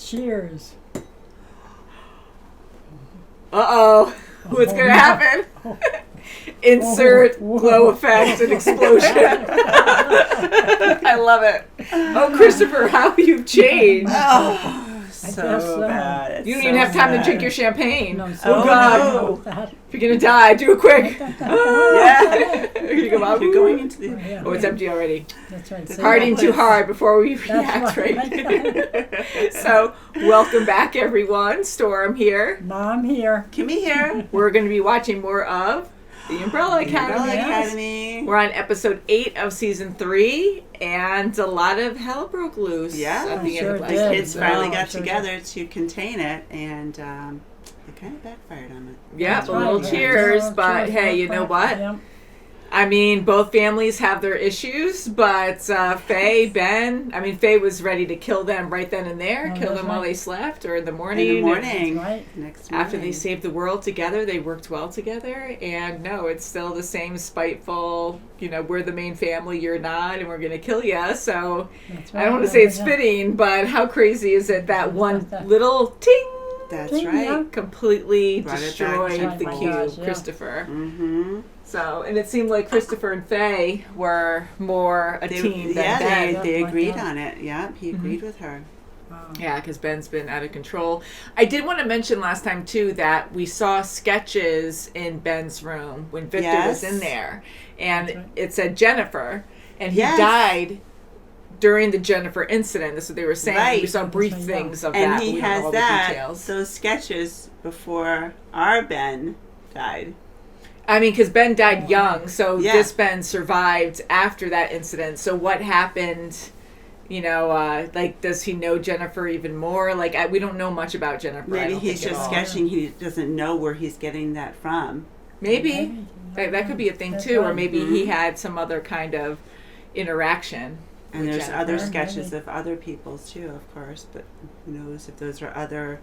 cheers. Uh-oh. What's going to happen? Insert glow effect and explosion. I love it. Oh, Christopher, how you've changed. Oh, so bad. You don't even have time to drink your champagne. No, Oh, God. No. If you're going to die, do it quick. Yeah. Here you go, Bob. You're going into the... Oh, it's empty already. That's right. Partying too hard before we react, right? So, welcome back, everyone. Storm here. Mom here. Kimmy here. We're going to be watching more of The Umbrella Academy. We're on episode 8 of season 3, and a lot of hell broke loose. Yeah, at the end of the last kids episode. finally got together to contain it, and it kind of backfired on it. Yeah, a little cheers, but hey, you know what? Yep. I mean, both families have their issues, but Faye, Ben, I mean, Faye was ready to kill them right then and there, kill them while they slept, or in the morning. In the morning. Right. Next morning. After they saved the world together, they worked well together, and no, it's still the same spiteful, we're the main family, you're not, and we're going to kill you, so That's I don't want to say it's fitting, but how crazy is it that one little ting That's Ting, right. yeah. completely Brought it back destroyed to the life. cube, Gosh, yeah. Christopher. Mm-hmm. So, and it seemed like Christopher and Faye were more a team than Ben. They agreed Yeah. on it. Yeah, he agreed with her. Wow. Yeah, because Ben's been out of control. I did want to mention last time, too, that we saw sketches in Ben's room when Victor was in there. And it said Jennifer, and he died during the Jennifer incident. That's what they were saying. Right. We saw brief things of And that. he We don't know has all the details. those sketches before our Ben died. I mean, because Ben died young, so Yeah. this Ben survived after that incident. So what happened, does he know Jennifer even more? We don't know much about Jennifer. Maybe he's just sketching. He doesn't know where he's getting that from. Maybe. That could be a thing, That's too. right. Or maybe he had some other kind of interaction. And with there's Jennifer. other sketches of other people's, too, of course. But who knows if those are other...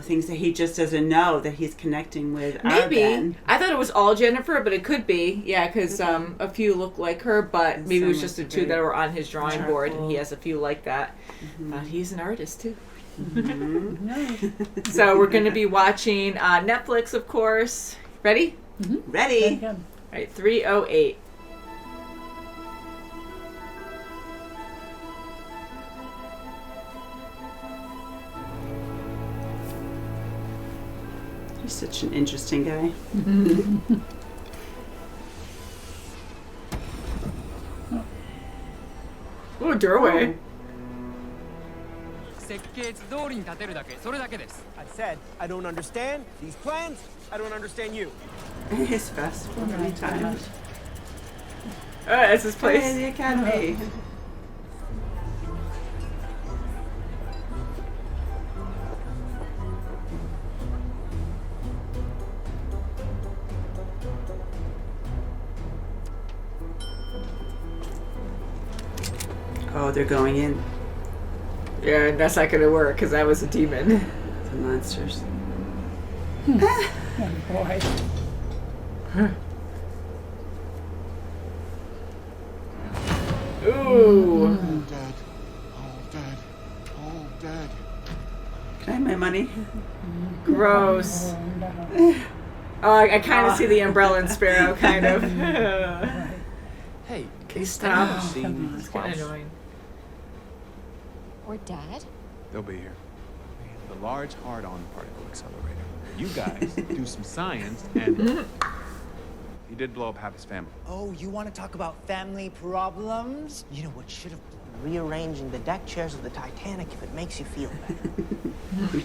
things that he just doesn't know that he's connecting with. Maybe. Our Ben. I thought it was all Jennifer, but it could be. Yeah, because a few look like her, but And maybe it was some just the look two that very were on his drawing board, and he charcoal. has a few like that. Mm-hmm. He's an artist, too. Mm-hmm. Nice. So we're going to be watching Netflix, of course. Ready? Ready? Very good. All right, 3:08. He's such an interesting guy. Ooh, doorway. I said, I don't understand these plans. I don't understand you. His best for many times. Oh, that's his place. Hey, the academy. Oh, they're going in. Yeah, that's not going to work because I was a demon. The monsters. Oh, boy. Ooh. All dead. All dead. All dead. Can I have my money? Gross. Oh, no. Oh, I kind of see the umbrella and sparrow, kind of. Hey, Okay, stop. seen It's kind of annoying. Or Dad? They'll be here. The Large Hard-On Particle Accelerator. You guys do some science, and he did blow up half his family. Oh, you want to talk about family problems? You know what should have rearranging the deck chairs of the Titanic if it makes you feel better.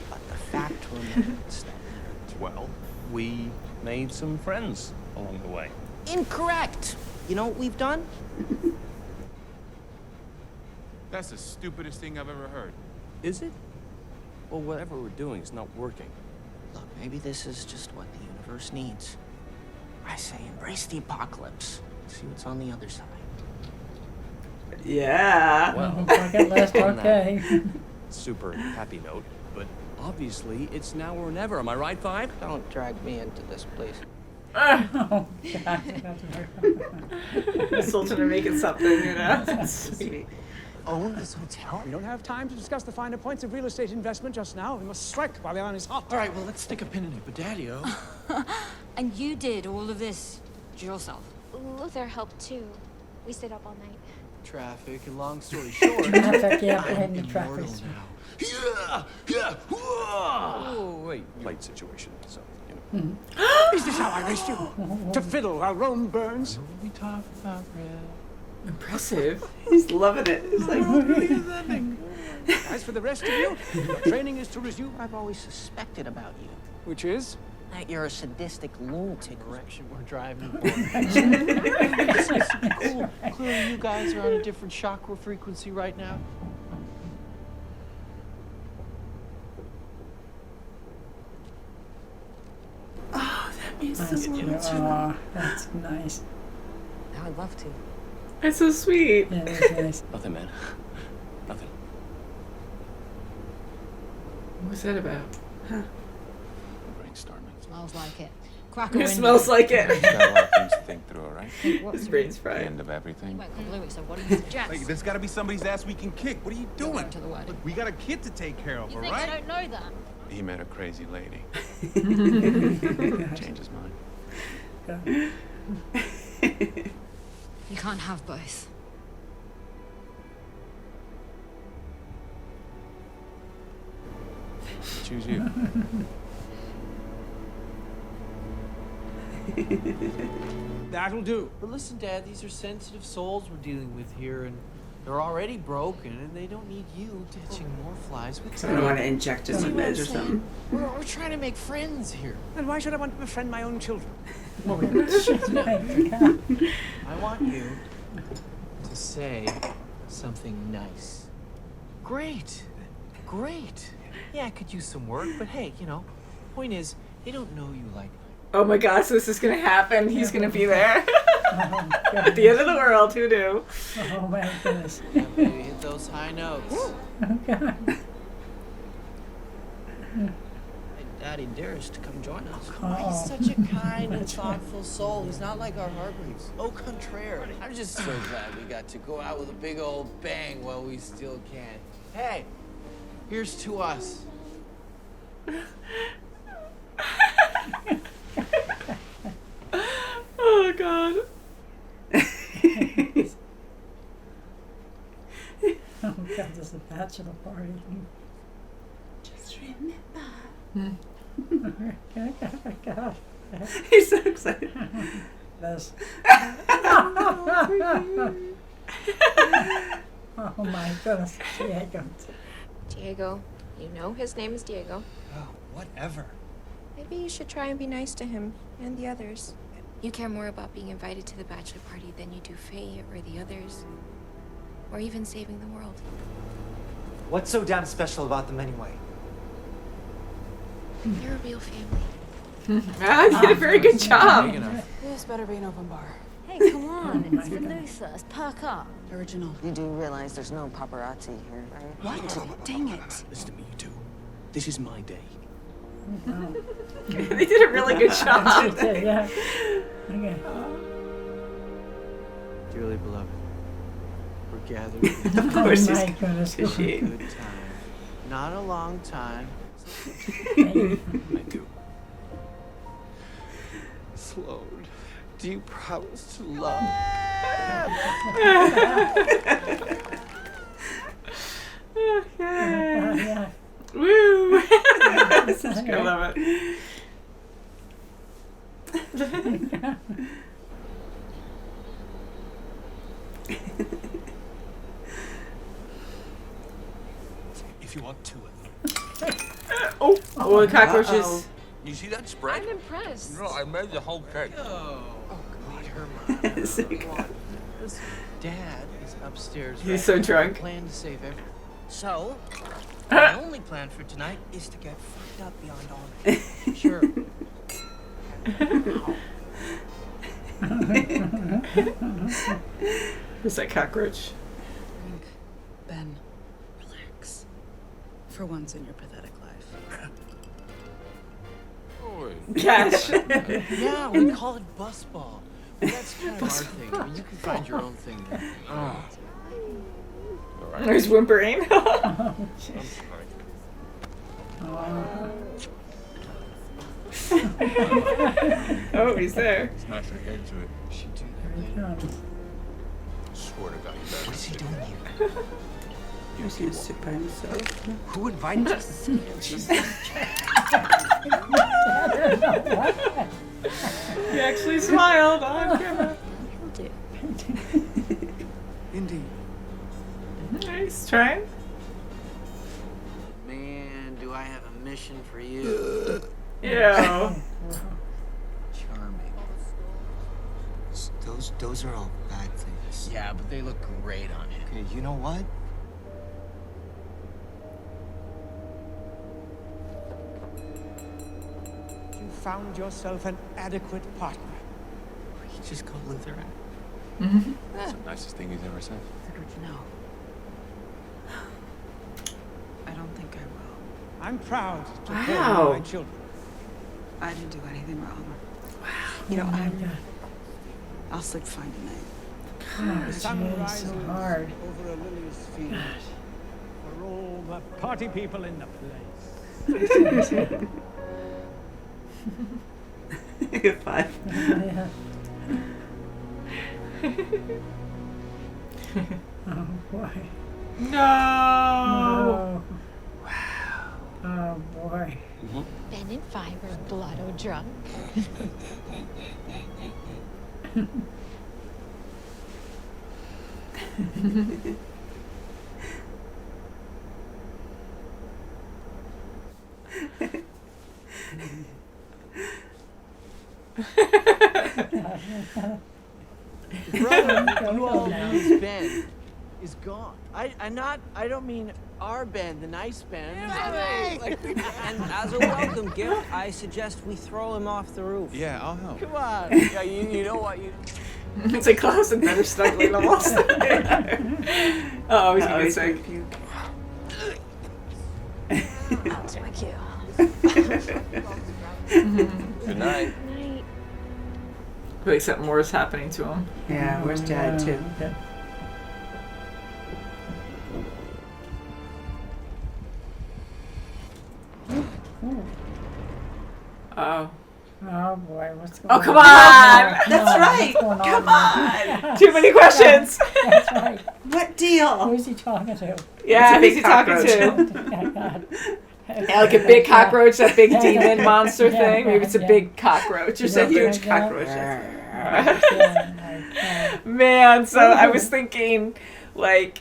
But the fact remains that Well, we made some friends along the way. incorrect. You know what we've done? That's the stupidest thing I've ever heard. Is it? Well, whatever we're doing is not working. Look, maybe this is just what the universe needs. I say embrace the apocalypse. See what's on the other side. Yeah. Well, Bucket list, on that okay. super happy note, but obviously it's now or never. Am I right, Five? Don't drag me into this, please. Oh, God. Still trying to make it something, Sweet. own this hotel? We don't have time to discuss the finer points of real estate investment just now. We must strike while the iron is hot. All right, well, let's stick a pin in it, but Daddy-o. And you did all of this yourself? Luther helped too. We stayed up all night. Traffic, and long story short, Traffic, yeah, I'm behind the immortal traffic. now. Yeah. Oh, wait. Light situation, so, you know. Is this how I raised you? To fiddle while Rome burns? We talk about red. Impressive. He's loving it. It's like, As for the rest of you, your training is to resume. I've always suspected about you. Which is? That you're a sadistic lunatic. Direction we're driving. Cool. Clearly, you guys are on a different chakra frequency right now. oh, that means the That's world cute. to him. Oh, that's nice. I'd love to. That's so sweet. Yeah, that's nice. Nothing, man. Nothing. What's that about? Brainstorming. Smells like it. Cracker It smells like it. Got a lot of things to think through, all right? His brain's The fried. end of everything. Wait, completely. So what do you suggest? Like, there's gotta be somebody's ass we can kick. What are you Going doing? to the wedding. Look, we got a kid to take care of, You all think right? I don't know that? He met a crazy lady. Change his mind. You can't have both. Choose you. That'll do. But listen, Dad, these are sensitive souls we're dealing with here, and they're already broken, and they don't need you catching more flies with I don't want to inject us with meds or something. We're trying to make friends here. And why should I want to befriend my own children? I want you to say something nice. Great. Yeah, I could use some work, but hey, point is, they don't know you like Oh my gosh, this is gonna happen. He's gonna be there. At the end of the world, who knew? Oh my goodness. Yeah, baby, hit those high notes. Okay. Hey, Daddy dares to come join us. Oh. He's such a kind and thoughtful soul. He's not like our Hargreaves. Au contraire. I'm just so glad we got to go out with a big old bang while we still can. Hey, here's to us. Oh god. Oh god, there's a bachelor party. Just remember. Oh god. He's so excited. This. Oh my goodness. Diego. Diego. You know his name is Diego. Oh, whatever. Maybe you should try and be nice to him and the others. You care more about being invited to the bachelor party than you do Faye or the others. Or even saving the world. What's so damn special about them anyway? They're a real family. Ah, you did a very good job. This better be an open bar. Hey, come on. Oh my It's for goodness. Luther. Perk up. Original. You do realize there's no paparazzi here, right? What? Dang it. Listen to me, you two. This is my day. They did a really good job. Yeah. Okay. Dearly beloved, we're gathered here Of course Oh he's my goodness. for a good time. Not a long time. I do. Sloan, do you promise to love? Yeah. Woo! Such good, I love it. If you want two of them. Oh, the cockroaches. You see that spread? I'm impressed. No, I made the whole cake. Oh, God, Hermione. So Come on. Listen, Dad is upstairs. He's so drunk. Plan to save everything. So, my only plan for tonight is to get fucked up beyond all measure. Sure. Who's that cockroach? Ben, relax. For once in your pathetic life. Cash. Yeah, we call it bus ball. But that's kind of our thing. I mean, you can find your own thing. Oh, all right. He's whimpering. Oh, I'm jeez. sorry. Oh, he's there. Smash her head to it. She do Here he comes. Swear to God, you better. What is he doing here? He's gonna sit by himself. Who invited you? He actually smiled on camera. Indeed. He's trying. Man, do I have a mission for you. Yeah. Charming. Those are all bad things. Yeah, but they look great on him. Okay, you know what? You found yourself an adequate partner. You just call Luther out. That's the nicest thing he's ever said. No. I don't think I will. I'm proud to Wow. call my children. I didn't do anything wrong. Oh I'll sleep fine tonight. The sun Jeez, rises so hard. over a lily's field for all the party people in the place. Five. Yeah. Oh boy. No. Oh. Oh boy. Ben and Vi were blotto drunk. Brother, Go you all now. means Ben is gone. I don't mean our Ben, the nice Ben. And as a welcome gift, I suggest we throw him off the roof. Yeah, I'll help. Come on. Yeah, you know what? It's like Klaus and Ben are snuggling almost. Oh, he's gonna get sick. I'll take you. Good night. Night. Like something more is happening to him. Yeah, where's Dad too? Okay. Oh. Oh boy, what's going on? Oh, come on! Come That's on, right. what's going Come on? Too many questions. That's right. What deal? Who's he talking to? Yeah, It's a who's he talking cockroach. to? Oh, God. Yeah, like a big cockroach, that big Yeah. demon monster Yeah, thing. Maybe it's a yeah. big cockroach or It's a something. huge cockroach. Man, so I was thinking, like,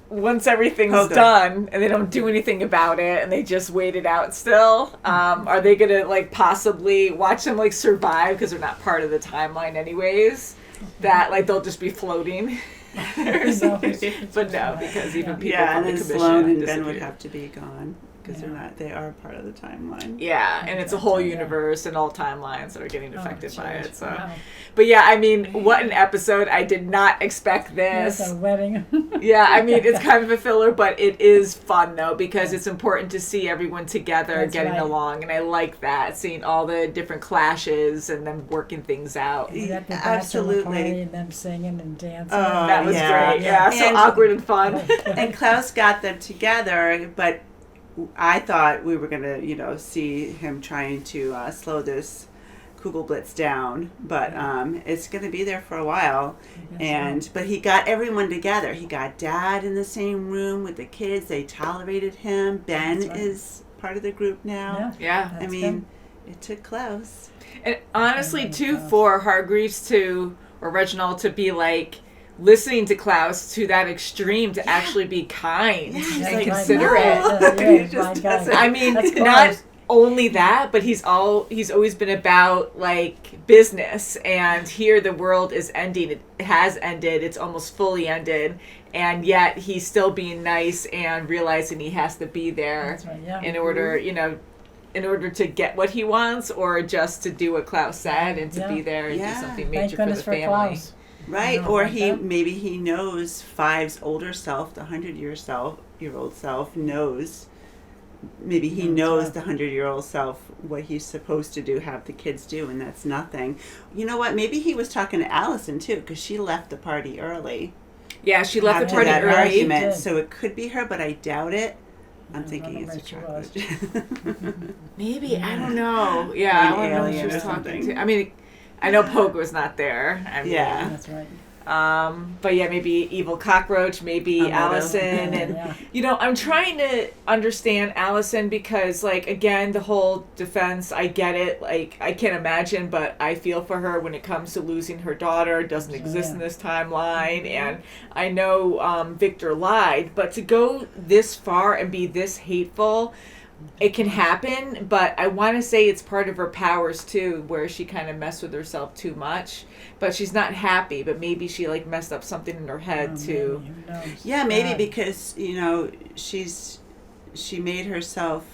once everything's Oh, good. done and they don't do anything about it and they just wait it out still, are they gonna like possibly watch them like survive because they're not part of the timeline anyways? That like they'll just be floating. Or something. But no, because even people Yeah, from and the then commission Sloan and Ben disappear. would have to be gone because they are part of the timeline. Yeah, and it's a whole Yeah. universe and all timelines that are getting affected by geez. it. So, Wow. but yeah, I mean, what an episode! I did not expect this. It's a wedding. Yeah, I mean, it's kind of a filler, but it is fun though because it's important to see everyone together That's getting right. along, and I like that seeing all the different clashes and them working things out. We got the bachelor Absolutely. party and them singing and dancing. Oh, That was yeah. great. Yeah, so And- awkward and fun. And Klaus got them together, but I thought we were gonna, see him trying to slow this Kugelblitz down, but it's gonna be there for a while. But he got everyone together. He got Dad in the same room with the kids. They tolerated him. Ben That's right. is part of the group now. Yeah. I mean, it took Klaus. And honestly, too, for Hargreaves or Reginald to be like listening to Klaus to that extreme to actually be kind he's and like, considerate. He just doesn't. I mean, That's not close. only that, but he's always been about like business, and here the world is ending. It has ended. It's almost fully ended, and yet he's still being nice and realizing he has to be there That's right, yeah. in order, in order to get what he wants, or just to do what Klaus said and to be there and do something Thank major for the goodness for family. Klaus. Right, No, or like he that. maybe he knows Five's older self, the 100-year-old self knows. Maybe he knows the 100-year-old self what he's supposed to do, have the kids do, and that's nothing. You know what? Maybe he was talking to Allison too, because she left the party early. Yeah, she left the after party that early. argument, so it could be her, but I doubt it. I'm thinking it's a she was. chocolate. Maybe, I don't know. Yeah, Or I an don't know if she alien was or talking something. to. I mean, I know Pogue was not there. I mean, Yeah. That's right. But yeah, maybe Evil Cockroach, maybe Amoto. Allison, Yeah, and yeah. you know, I'm trying to understand Allison because, like, again, the whole defense, I get it. Like, I can't imagine, but I feel for her when it comes to losing her daughter. It doesn't exist in this timeline, and I know Victor lied, but to go this far and be this hateful. It can happen, but I want to say it's part of her powers too, where she kind of messed with herself too much. But she's not happy, but maybe she like messed up something in her head too. Maybe, who knows? Yeah, maybe God. because she made herself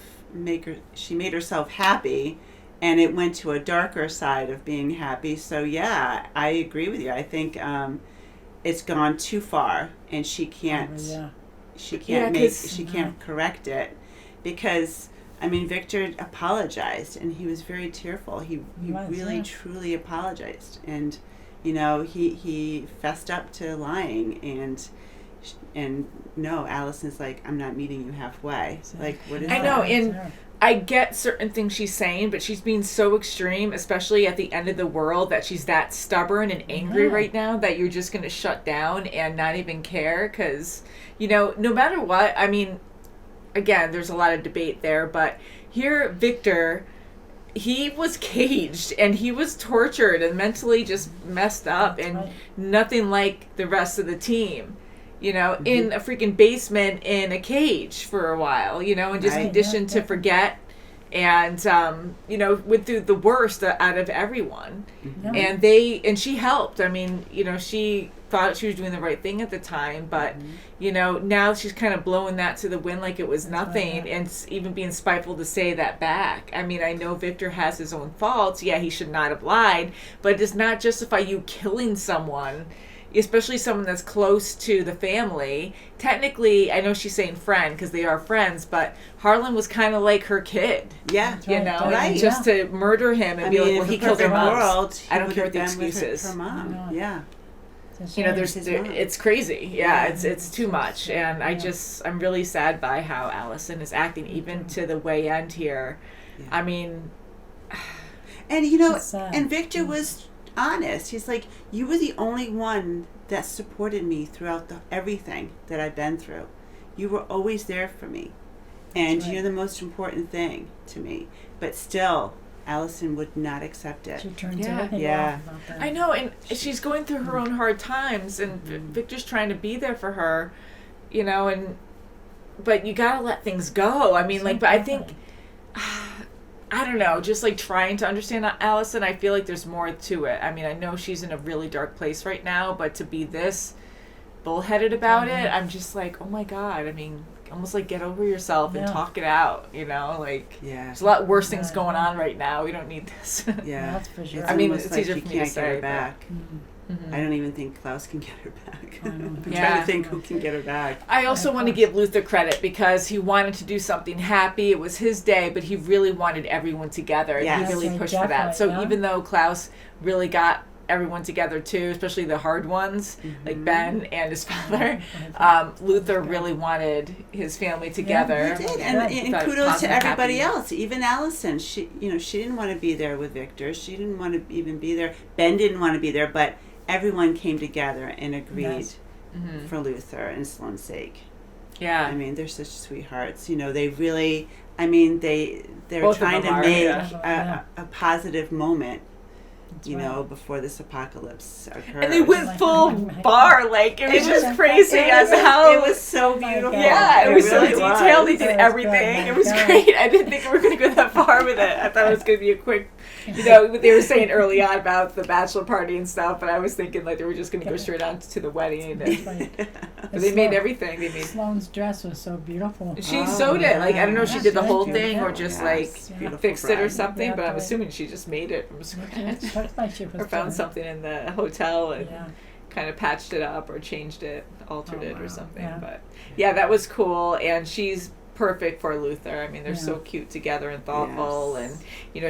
happy, and it went to a darker side of being happy. So yeah, I agree with you. I think it's gone too far, and she can't. Yeah. She Yeah, can't 'cause- She can't correct it, because I mean Victor apologized, and he was very tearful. He was, really yeah. truly apologized, and he fessed up to lying, and no, Allison's like, I'm not meeting you halfway. Like, what is I that? know, and I get certain things she's saying, but she's being so extreme, especially at the end of the world, that she's that stubborn and angry right now that you're just going to shut down and not even care. Because, no matter what, I mean, again, there's a lot of debate there, but here, Victor, he was caged and he was tortured and mentally just messed up, and nothing like the rest of the team. In a freaking basement in a cage for a while, and just conditioned to forget, and went through the worst out of everyone. And she helped. I mean, she thought she was doing the right thing at the time, but now she's kind of blowing that to the wind like it was nothing, and even being spiteful to say that back. I mean, I know Victor has his own faults. Yeah, he should not have lied, but it does not justify you killing someone, especially someone that's close to the family. Technically, I know she's saying friend because they are friends, but Harlan was kind of like her kid. Yeah, and just to murder him and be like, well, he killed her mom. I don't care what the excuse is. Her mom. Yeah. It's crazy. Yeah, it's too much, and I'm really sad by how Allison is acting, even to the way end here. Yeah. I mean, and and Victor was honest. He's like, you were the only one that supported me throughout everything that I've been through. You were always there for me, and you're the most important thing to me. But still, Allison would not accept it. She turns everything off about that. I know, and she's going through her own hard times, and Victor's trying to be there for her, but you gotta let things go. I mean, but I think, I don't know, just like trying to understand Allison, I feel like there's more to it. I mean, I know she's in a really dark place right now, but to be this bullheaded about it, I'm just like, oh my God. I mean, almost like get over yourself and talk it out, there's a lot worse things going on right now. We don't need this. Yeah, that's for sure. I mean, it's easier for me to get say her back. Mm-hmm. I don't even think Klaus can get her back. I'm trying Yeah. to think who can get her back. I also want to give Luther credit because he wanted to do something happy. It was his day, but he really wanted everyone together. And he really pushed for that. So even though Klaus really got everyone together too, especially the hard ones, like Ben and his father, Luther really wanted his family together. He did, and kudos to everybody else. Even Allison, she didn't want to be there with Victor. She didn't want to even be there. Ben didn't want to be there, but everyone came together and agreed for Luther and Sloane's sake. Yeah, I mean, they're such sweethearts. They really, I mean, they're Both trying to are, make a positive moment. Before this apocalypse occurred. And they went full bar, it was just crazy as how... It was so beautiful. Yeah, it was really so detailed. They did It was everything. good. It was great. I didn't think we were going to go that far with it. I thought it was going to be a quick... what they were saying early on about the bachelor party and stuff, but I was thinking they were just going to go straight on to the wedding. But they made everything. Sloane's dress was so beautiful. She sewed it. I don't know if she did the whole thing or just fixed it or bride. something, but I'm assuming she just made it from scratch. Or found something in the hotel and kind of patched it up or changed it, altered it or something. But that was cool. And she's perfect for Luther. I mean, they're so cute together and thoughtful, and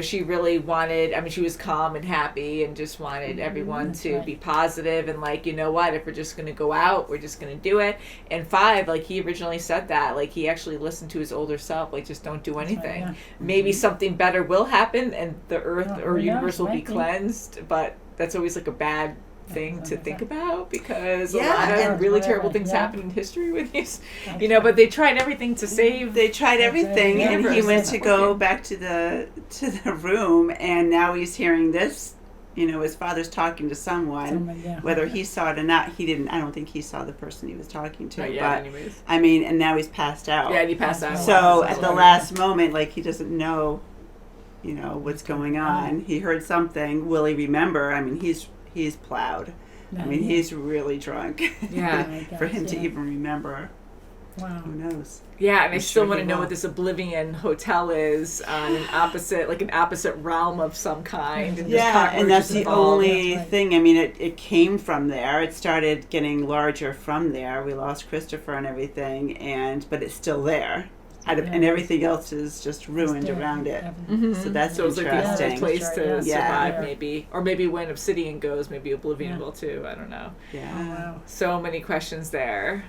she really wanted. I mean, she was calm and happy, and just wanted everyone to be positive and like, what, if we're just going to go out, we're just going to do it. And 5, like he originally said that, like he actually listened to his older self, like just don't do anything. Maybe something better will happen, and the earth or universe will be cleansed, but that's always like a bad thing to think about, because a lot of really terrible things happen in history with these, but they tried everything to save. They tried everything, and he went to go back to the room, and now he's hearing this. His father's talking to someone, whether he saw it or not. He didn't. I don't think he saw the person he was talking to. Anyways. I mean, and now he's passed out. Yeah, he passed out. So at the last moment, like he doesn't know, what's going on. He heard something. Will he remember? I mean, he's plowed. I mean, he's really drunk. Yeah. For him to even remember. Wow. Who knows? Yeah, and I still want to know what this Oblivion Hotel is on an opposite realm of some kind. And and that's the only thing. I mean, it came from there. It started getting larger from there. We lost Christopher and everything, but it's still there. And everything else is just ruined around it. So that's it's interesting. like the only place to survive, maybe. Or maybe when Obsidian goes, maybe Oblivion will too. I don't know. Yeah. Oh, wow. So many questions there.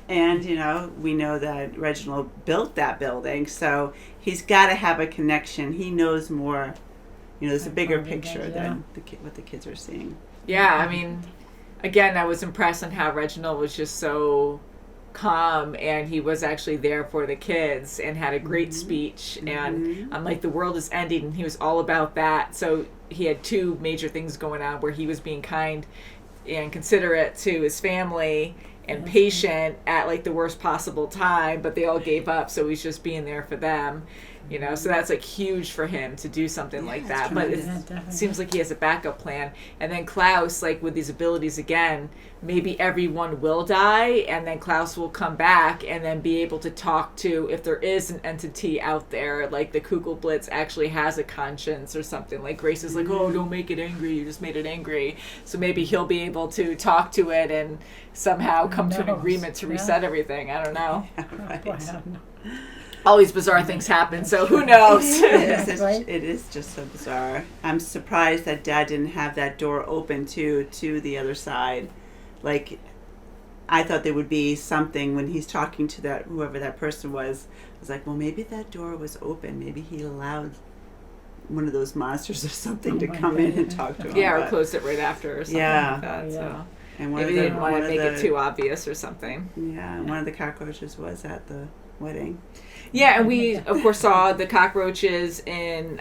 And, we know that Reginald built that building, so he's got to have a connection. He knows more. There's a bigger picture than what the kids are seeing. Yeah, I mean, again, I was impressed on how Reginald was just so calm, and he was actually there for the kids and had a great speech, and I'm like, the world is ending, and he was all about that. So he had 2 major things going on, where he was being kind and considerate to his family and patient at like the worst possible time, but they all gave up, so he's just being there for them. So that's like huge for him to do something like that. But it seems like he has a backup plan. And then Klaus, like with these abilities again, maybe everyone will die, and then Klaus will come back and then be able to talk to, if there is an entity out there, like the Kugelblitz actually has a conscience or something. Like Grace is like, oh, don't make it angry, you just made it angry. So maybe he'll be able to talk to it and somehow come to an agreement to reset everything. I don't know. All these bizarre things happen, so who knows? It is just so bizarre. I'm surprised that Dad didn't have that door open to the other side. Like, I thought there would be something when he's talking to that whoever that person was. I was like, well, maybe that door was open. Maybe he allowed one of those monsters or something to come in and talk to him. Yeah, or closed it right after or something like that. So. And maybe they didn't want to make it too obvious or something. Yeah, one of the cockroaches was at the wedding. Yeah, and we, of course, saw the cockroaches in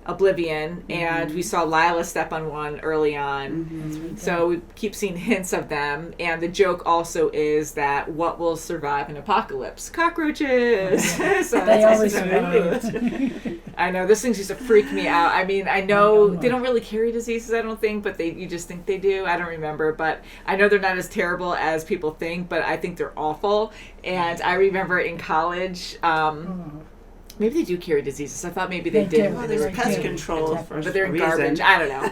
Oblivion, and we saw Lila step on one early on. So we keep seeing hints of them, and the joke also is that what will survive an apocalypse? Cockroaches! So they always survive. I know, those things used to freak me out. I mean, I know they don't really carry diseases, I don't think, but you just think they do. I don't remember, but I know they're not as terrible as people think, but I think they're awful. And I remember in college, maybe they do carry diseases. I thought maybe they did. Well, there's pest control for but they're in reason. garbage. I don't know.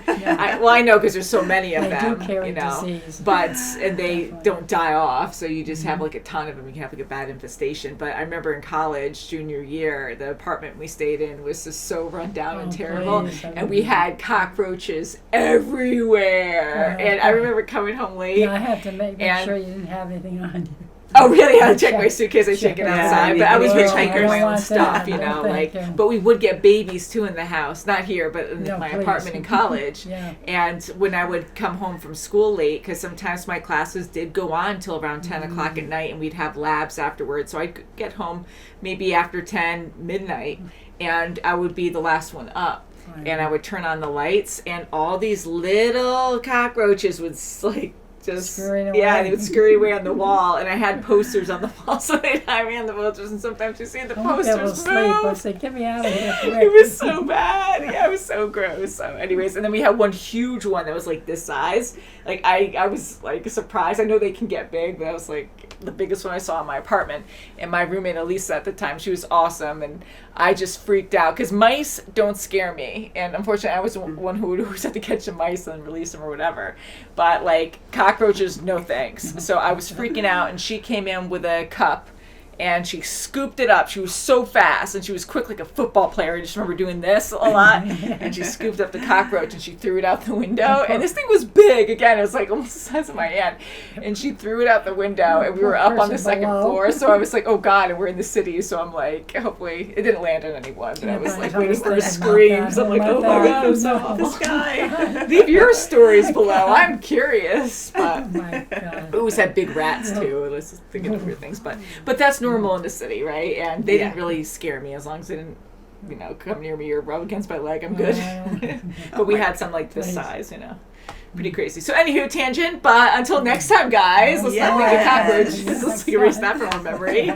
I know because there's so many of they them. Do carry disease. And they don't die off, so you just have like a ton of them. You can have like a bad infestation. But I remember in college, junior year, the apartment we stayed in was just so run down and terrible, and we had cockroaches everywhere. And I remember coming home late. Yeah, I had to make sure you didn't have anything on you. Oh, really? I check my suitcase. I check it outside. But I was hitchhiking my own stuff, But we would get babies, too, in the house. Not here, but in my apartment in college. And when I would come home from school late, because sometimes my classes did go on until around 10 o'clock at night, and we'd have labs afterwards. So I'd get home maybe after 10, midnight, and I would be the last one up. And I would turn on the lights, and all these little cockroaches would, just they would scurry away on the wall, and I had posters on the wall, so they'd hide me on the posters, and sometimes you see the posters move. I said, "Get me out of here!" It was so bad. Yeah, it was so gross. So, anyways, and then we had one huge one that was like this size. Like I was like surprised. I know they can get big, but that was like the biggest one I saw in my apartment. And my roommate Elisa at the time, she was awesome, and I just freaked out because mice don't scare me, and unfortunately I was the one who would always have to catch the mice and release them or whatever. But like cockroaches, no thanks. So I was freaking out, and she came in with a cup and she scooped it up. She was so fast, and she was quick like a football player. I just remember doing this a lot. And she scooped up the cockroach, and she threw it out the window. And this thing was big. Again, it was like almost the size of my hand. And she threw it out the window, and we were up on the second floor. So I was like, oh, God, and we're in the city. So I'm like, hopefully, it didn't land on anyone. But I was like waiting for screams. I'm like, oh, my God, I'm so off the sky. Leave your stories below. I'm curious. But we always had big rats, too. I was just thinking of weird things. But that's normal in the city, right? And they didn't really scare me as long as they didn't, come near me or rub against my leg. I'm good. But we had some like this size, Pretty crazy. So anywho, tangent, but until next time, guys, let's not think of cockroaches. Let's erase that from our memory.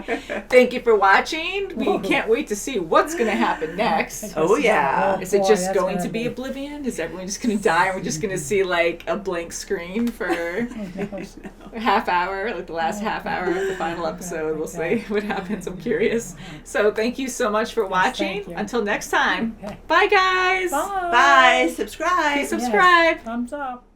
Thank you for watching. We can't wait to see what's going to happen next. Oh, yeah. Is it just going to be oblivion? Is everyone just going to die and we're just going to see like a blank screen for a half hour, like the last half hour of the final episode? We'll see what happens. I'm curious. So thank you so much for watching. Until next time. Bye, guys. Bye. Subscribe. Please subscribe. Thumbs up.